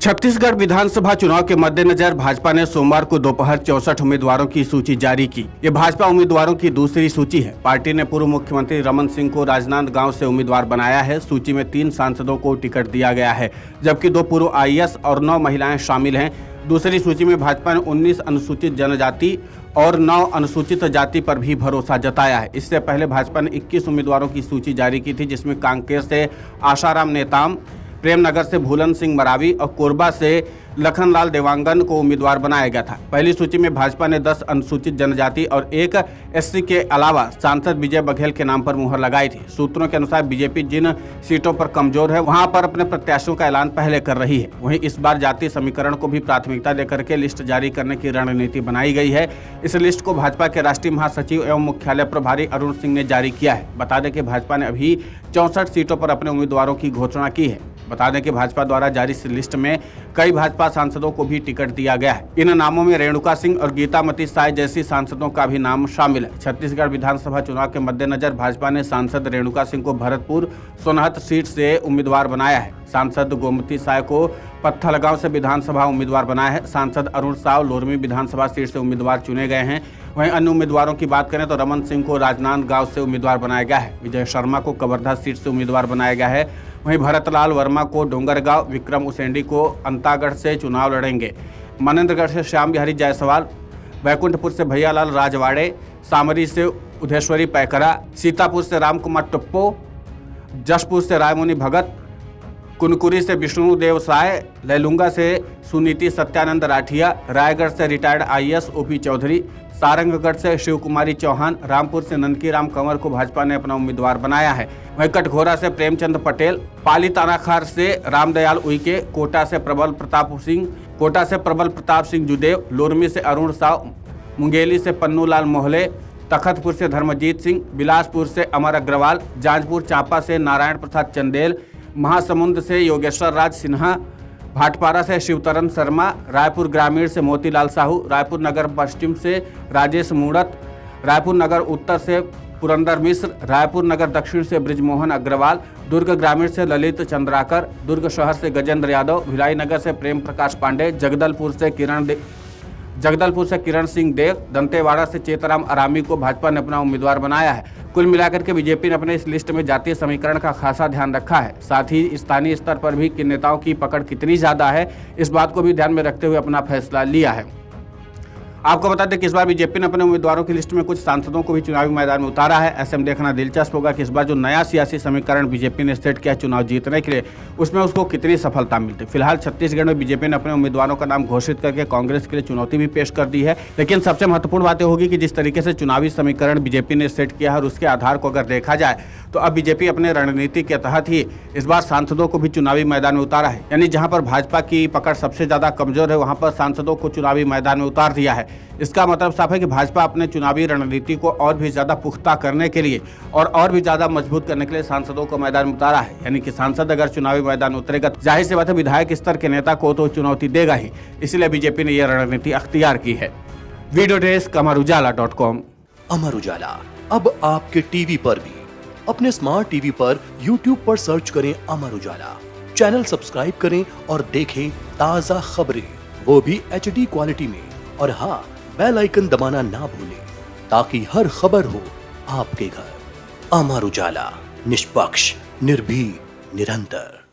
छत्तीसगढ़ विधानसभा चुनाव के मद्देनजर भाजपा ने सोमवार को दोपहर 64 उम्मीदवारों की सूची जारी की। ये भाजपा उम्मीदवारों की दूसरी सूची है। पार्टी ने पूर्व मुख्यमंत्री रमन सिंह को राजनांदगांव से उम्मीदवार बनाया है। सूची में 3 सांसदों को टिकट दिया गया है, जबकि 2 पूर्व आईएएस और 9 महिलाएं शामिल हैं। दूसरी सूची में भाजपा ने 19 अनुसूचित जनजाति और 9 अनुसूचित जाति पर भी भरोसा जताया है। इससे पहले भाजपा ने 21 उम्मीदवारों की सूची जारी की थी, जिसमें कांकेर से आशाराम नेताम, प्रेमनगर से भूलन सिंह मरावी और कोरबा से लखनलाल देवांगन को उम्मीदवार बनाया गया था। पहली सूची में भाजपा ने 10 अनुसूचित जनजाति और 1 एससी के अलावा सांसद विजय बघेल के नाम पर मुहर लगाई थी। सूत्रों के अनुसार बीजेपी जिन सीटों पर कमजोर है वहां पर अपने प्रत्याशियों का ऐलान पहले कर रही है। वहीं इस बार जातीय समीकरण को भी प्राथमिकता देकर के लिस्ट जारी करने की रणनीति बनाई गई है। इस लिस्ट को भाजपा के राष्ट्रीय महासचिव एवं मुख्यालय प्रभारी अरुण सिंह ने जारी किया है। बता दें कि भाजपा ने अभी 64 सीटों पर अपने उम्मीदवारों की घोषणा की है। बता दें कि भाजपा द्वारा जारी इस लिस्ट में कई भाजपा सांसदों को भी टिकट दिया गया है। इन नामों में रेणुका सिंह और गीतामती साय जैसी सांसदों का भी नाम शामिल है। छत्तीसगढ़ विधानसभा चुनाव के मद्देनजर भाजपा ने सांसद रेणुका सिंह को भरतपुर सोनहत सीट से उम्मीदवार बनाया है। सांसद गोमती साय को पत्थलगांव से विधानसभा उम्मीदवार बनाया है। सांसद अरुण साव लोरमी विधानसभा सीट से उम्मीदवार चुने गए हैं। वहीं अन्य उम्मीदवारों की बात करें तो रमन सिंह को राजनांदगांव से उम्मीदवार बनाया गया है। विजय शर्मा को कवर्धा सीट से उम्मीदवार बनाया गया है। वहीं भरतलाल वर्मा को डोंगरगांव, विक्रम उसेंडी को अंतागढ़ से चुनाव लड़ेंगे। मनेन्द्रगढ़ से श्याम बिहारी जायसवाल, बैकुंठपुर से भैयालाल राजवाड़े, सामरी से उधेश्वरी पैकरा, सीतापुर से रामकुमार टुप्पो, जशपुर से रायमुनि भगत, कुनकुरी से विष्णुदेव साय, लैलूंगा से सुनीति सत्यानंद राठिया, रायगढ़ से retired IAS OP Chaudhary, Sarangarh से शिव कुमारी चौहान, रामपुर से ननकीराम कंवर को भाजपा ने अपना उम्मीदवार बनाया है। वहीं कटघोरा से प्रेमचंद पटेल, पाली तानाखार से रामदयाल उइके, कोटा से प्रबल प्रताप सिंह जुदेव, लोरमी से अरुण साव, मुंगेली से पन्नूलाल मोहले, तखतपुर से धर्मजीत सिंह, बिलासपुर से अमर अग्रवाल, जांजपुर चांपा से नारायण प्रसाद चंदेल, महासमुंद से योगेश्वर राज सिन्हा, भाटपारा से शिवतरन शर्मा, रायपुर ग्रामीण से मोतीलाल साहू, रायपुर नगर पश्चिम से राजेश मूड़त, रायपुर नगर उत्तर से पुरंदर मिश्र, रायपुर नगर दक्षिण से ब्रिजमोहन अग्रवाल, दुर्ग ग्रामीण से ललित चंद्राकर, दुर्ग शहर से गजेंद्र यादव, भिलाई नगर से प्रेम प्रकाश पांडे, जगदलपुर से किरण सिंह देव, दंतेवाड़ा से चेतराम अरामी को भाजपा ने अपना उम्मीदवार बनाया है। कुल मिलाकर के बीजेपी ने अपने इस लिस्ट में जातीय समीकरण का खासा ध्यान रखा है। साथ ही स्थानीय स्तर पर भी किन नेताओं की पकड़ कितनी ज्यादा है, इस बात को भी ध्यान में रखते हुए अपना फैसला लिया है। आपको बता दें कि इस बार बीजेपी ने अपने उम्मीदवारों की लिस्ट में कुछ सांसदों को भी चुनावी मैदान में उतारा है। ऐसे में देखना दिलचस्प होगा कि इस बार जो नया सियासी समीकरण बीजेपी ने सेट किया चुनाव जीतने के लिए, उसमें उसको कितनी सफलता मिलती है। फिलहाल छत्तीसगढ़ में बीजेपी ने अपने उम्मीदवारों का नाम घोषित करके कांग्रेस के लिए चुनौती भी पेश कर दी है। लेकिन सबसे महत्वपूर्ण बात होगी कि जिस तरीके से चुनावी समीकरण बीजेपी ने सेट किया है और उसके आधार को अगर देखा जाए तो अब बीजेपी अपने रणनीति के तहत ही इस बार सांसदों को भी चुनावी मैदान में उतारा है। यानी जहां पर भाजपा की पकड़ सबसे ज्यादा कमजोर है, वहां पर सांसदों को चुनावी मैदान में उतार दिया है। इसका मतलब साफ है कि भाजपा अपने चुनावी रणनीति को और भी ज्यादा पुख्ता करने के लिए और भी ज्यादा मजबूत करने के लिए सांसदों को मैदान में उतारा है। यानी कि सांसद अगर चुनावी मैदान में उतरेगा, जाहिर सी बात है विधायक स्तर के नेता को तो चुनौती देगा ही। इसलिए बीजेपी ने यह रणनीति अख्तियार की है। Video desk अमरउजाला.com। अमर उजाला अब आपके टीवी पर भी। अपने स्मार्ट टीवी पर YouTube पर सर्च करें अमर उजाला, चैनल सब्सक्राइब करें और देखें ताजा खबरें, वो भी HD क्वालिटी में। और हाँ, बेल आइकन दबाना ना भूलें ताकि हर खबर हो आपके घर। अमर उजाला, निष्पक्ष, निर्भीक, निरंतर।